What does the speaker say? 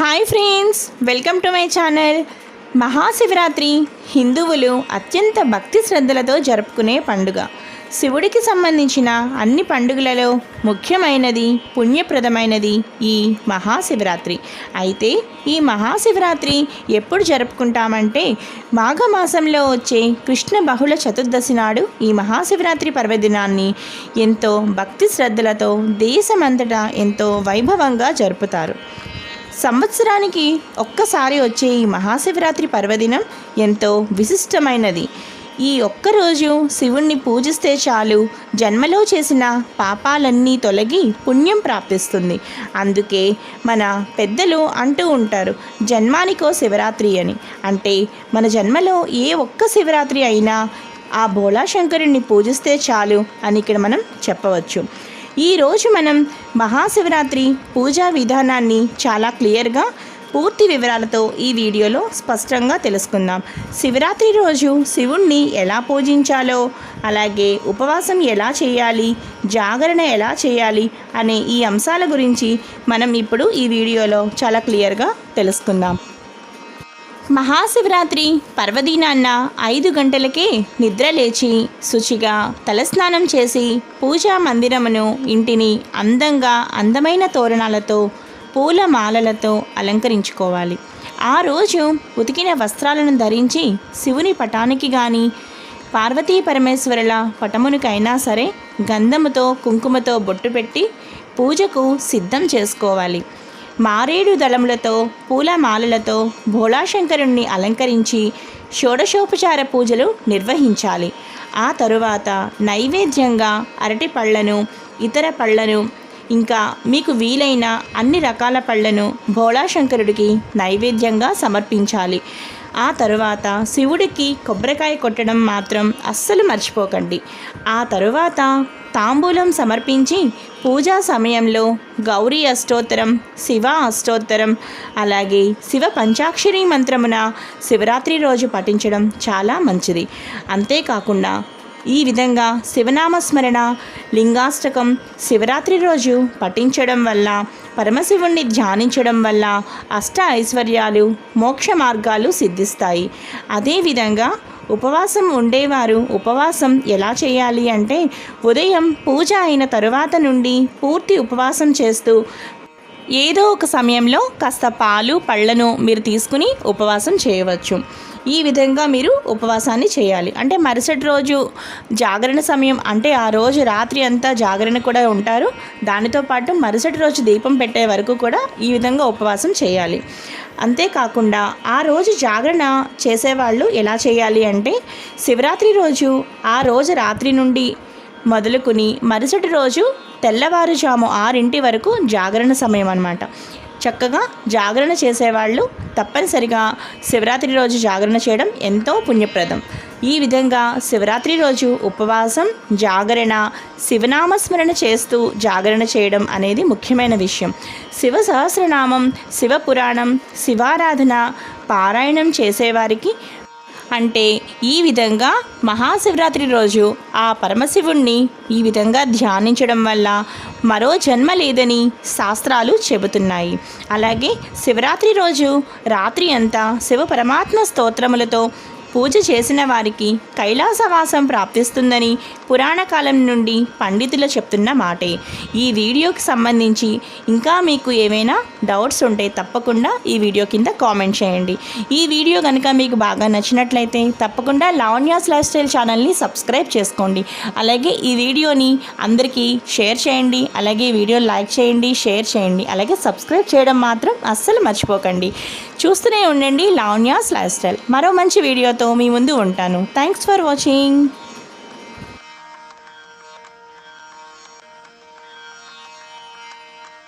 Hi friends, welcome to my channel. Mahashivratri హిందువులు అత్యంత భక్తి శ్రద్ధలతో జరుపుకునే పండుగ. శివుడికి సంబంధించిన అన్ని పండుగలలో ముఖ్యమైనది, పుణ్యప్రదమైనది ఈ మహాశివరాత్రి. అయితే ఈ మహాశివరాత్రి ఎప్పుడు జరుపుకుంటామంటే మాఘమాసంలో వచ్చే కృష్ణ బహుళ చతుర్దశి నాడు ఈ మహాశివరాత్రి పర్వదినాన్ని ఎంతో భక్తి శ్రద్ధలతో దేశమంతటా ఎంతో వైభవంగా జరుపుతారు. సంవత్సరానికి ఒక్కసారి వచ్చే ఈ మహాశివరాత్రి పర్వదినం ఎంతో విశిష్టమైనది. ఈ ఒక్కరోజు శివుణ్ణి పూజిస్తే చాలు జన్మలో చేసిన పాపాలన్నీ తొలగి పుణ్యం ప్రాప్తిస్తుంది. అందుకే మన పెద్దలు అంటూ ఉంటారు, జన్మానికో శివరాత్రి అని. అంటే మన జన్మలో ఏ ఒక్క శివరాత్రి అయినా ఆ భోళాశంకరుణ్ణి పూజిస్తే చాలు అని ఇక్కడ మనం చెప్పవచ్చు. ఈరోజు మనం మహాశివరాత్రి పూజా విధానాన్ని చాలా క్లియర్గా పూర్తి వివరాలతో ఈ వీడియోలో స్పష్టంగా తెలుసుకుందాం. శివరాత్రి రోజు శివుణ్ణి ఎలా పూజించాలో, అలాగే ఉపవాసం ఎలా చేయాలి, జాగరణ ఎలా చేయాలి అనే ఈ అంశాల గురించి మనం ఇప్పుడు ఈ వీడియోలో చాలా క్లియర్గా తెలుసుకుందాం. మహాశివరాత్రి పర్వదినాన్న 5 గంటలకే నిద్ర లేచి శుచిగా తలస్నానం చేసి పూజా మందిరమును, ఇంటిని అందమైన తోరణాలతో, పూల మాలలతో అలంకరించుకోవాలి. ఆ రోజు ఉతికిన వస్త్రాలను ధరించి శివుని పటానికి కానీ పార్వతీ పరమేశ్వరుల పటమునికైనా సరే గంధముతో కుంకుమతో బొట్టు పెట్టి పూజకు సిద్ధం చేసుకోవాలి. మారేడు దళములతో, పూలమాలలతో భోళాశంకరుణ్ణి అలంకరించి షోడశోపచార పూజలు నిర్వహించాలి. ఆ తరువాత నైవేద్యంగా అరటి పళ్ళను, ఇతర పళ్ళను, ఇంకా మీకు వీలైన అన్ని రకాల పళ్ళను భోళాశంకరుడికి నైవేద్యంగా సమర్పించాలి. ఆ తరువాత శివుడికి కొబ్బరికాయ కొట్టడం మాత్రం అస్సలు మర్చిపోకండి. ఆ తరువాత తాంబూలం సమర్పించి పూజా సమయంలో గౌరీ అష్టోత్తరం, శివ అష్టోత్తరం, అలాగే శివ పంచాక్షరి మంత్రమున శివరాత్రి రోజు పఠించడం చాలా మంచిది. అంతేకాకుండా ఈ విధంగా శివనామస్మరణ, లింగాష్టకం శివరాత్రి రోజు పఠించడం వల్ల, పరమశివుణ్ణి ధ్యానించడం వల్ల అష్ట ఐశ్వర్యాలు, మోక్ష మార్గాలు సిద్ధిస్తాయి. అదేవిధంగా ఉపవాసం ఉండేవారు ఉపవాసం ఎలా చేయాలి అంటే ఉదయం పూజ అయిన తరువాత నుండి పూర్తి ఉపవాసం చేస్తూ ఏదో ఒక సమయంలో కాస్త పాలు, పళ్ళను మీరు తీసుకుని ఉపవాసం చేయవచ్చు. ఈ విధంగా మీరు ఉపవాసాన్ని చేయాలి. అంటే మరుసటి రోజు జాగరణ సమయం, అంటే ఆ రోజు రాత్రి అంతా జాగరణ కూడా ఉంటారు. దానితో పాటు మరుసటి రోజు దీపం పెట్టే వరకు కూడా ఈ విధంగా ఉపవాసం చేయాలి. అంతేకాకుండా ఆ రోజు జాగరణ చేసేవాళ్ళు ఎలా చేయాలి అంటే శివరాత్రి రోజు ఆ రోజు రాత్రి నుండి మొదలుకుని మరుసటి రోజు తెల్లవారుజాము 6 వరకు జాగరణ సమయం అన్నమాట. చక్కగా జాగరణ చేసేవాళ్ళు తప్పనిసరిగా శివరాత్రి రోజు జాగరణ చేయడం ఎంతో పుణ్యప్రదం. ఈ విధంగా శివరాత్రి రోజు ఉపవాసం, జాగరణ, శివనామస్మరణ చేస్తూ జాగరణ చేయడం అనేది ముఖ్యమైన విషయం. శివ సహస్రనామం, శివ పురాణం, శివారాధన పారాయణం చేసేవారికి, అంటే ఈ విధంగా మహాశివరాత్రి రోజు ఆ పరమశివుణ్ణి ఈ విధంగా ధ్యానించడం వల్ల మరో జన్మ లేదని శాస్త్రాలు చెబుతున్నాయి. అలాగే శివరాత్రి రోజు రాత్రి అంతా శివ పరమాత్మ స్తోత్రములతో పూజ చేసిన వారికి కైలాసవాసం ప్రాప్తిస్తుందని పురాణ కాలం నుండి పండితులు చెప్తున్న మాటే. ఈ వీడియోకి సంబంధించి ఇంకా మీకు ఏమైనా డౌట్స్ ఉంటే తప్పకుండా ఈ వీడియో కింద కామెంట్ చేయండి. ఈ వీడియో కనుక మీకు బాగా నచ్చినట్లయితే తప్పకుండా లావణ్యాస్ లైఫ్ స్టైల్ ఛానల్ని సబ్స్క్రైబ్ చేసుకోండి. అలాగే ఈ వీడియోని అందరికీ షేర్ చేయండి. అలాగే ఈ వీడియో లైక్ చేయండి, షేర్ చేయండి. అలాగే సబ్స్క్రైబ్ చేయడం మాత్రం అస్సలు మర్చిపోకండి. చూస్తూనే ఉండండి లావణ్యాస్ లైఫ్ స్టైల్. మరో మంచి వీడియోతో మీ ముందు ఉంటాను. Thanks for watching.